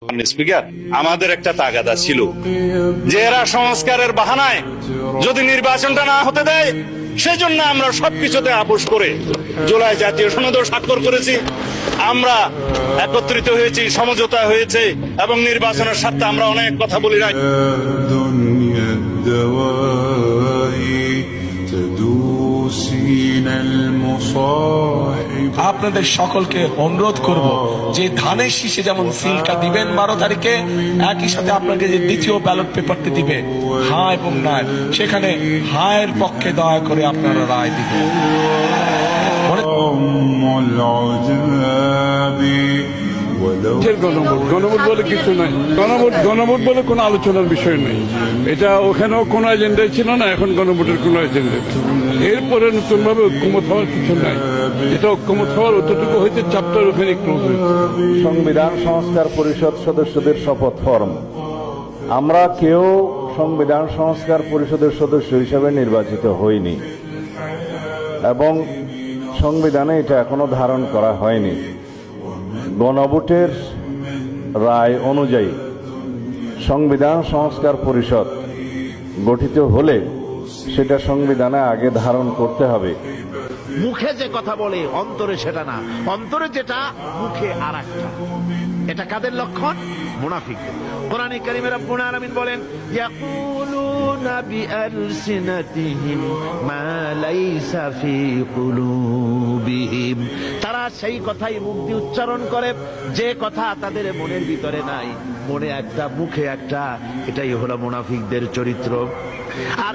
Speaker, আমাদের একটা তাগাদা ছিল যে এরা সংস্কারের বাহানায় যদি নির্বাচনটা না হতে দেয় সেজন্য আমরা সবকিছুতে আপোষ করে জুলাই জাতীয় সনদও স্বাক্ষর করেছি। আমরা একত্রিত হয়েছি, সমঝোতা হয়েছে এবং নির্বাচনের স্বার্থে আমরা অনেক কথা বলি নাই। আপনাদের সকলকে অনুরোধ করব যে ধানের শীষে যেমন সিলটা দিবেন 12 তারিখে, একই সাথে আপনাকে যে দ্বিতীয় ব্যালট পেপারটি দিবে হ্যাঁ এবং না, সেখানে হায়ের পক্ষে দয়া করে আপনারা রায় দিবেন। গণভোট বলে কিছু নাই, গণভোট বলে কোনো আলোচনার বিষয় নেই। এটা ওখানেও কোনো এজেন্ডাই ছিল না, এখন গণভোটের কোনো এজেন্ডা। এরপরে নতুন ভাবে ঐক্যমত হওয়ার কিছু নাই। এটা ঐক্যমত হওয়ার অতটুকু হয়েছে, চ্যাপ্টার ওখানে ক্লোজ হয়েছে। সংবিধান সংস্কার পরিষদ সদস্যদের শপথ ফরম। আমরা কেউ সংবিধান সংস্কার পরিষদের সদস্য হিসেবে নির্বাচিত হইনি এবং সংবিধানে এটা এখনো ধারণ করা হয়নি। গণভোটের রায় অনুযায়ী সংবিধান সংস্কার পরিষদ গঠিত হলে সেটা সংবিধানে আগে ধারণ করতে হবে। মুখে যে কথা বলে অন্তরে সেটা না, অন্তরে যেটা মুখে আর একটা। এটা কাদের লক্ষণ? মুনাফিকদের। কোরআনে কারীমে রব্বুল আলামিন বলেন, ইয়াকুলুনা বিআলসিনাতিহিম মা লাইসা ফি কুলুবিহিম। তারা সেই কথাই মুখ দিয়ে উচ্চারণ করে যে কথা তাদের মনের ভিতরে নাই। মনে একটা, মুখে একটা। এটাই হলো মুনাফিকদের চরিত্র। আর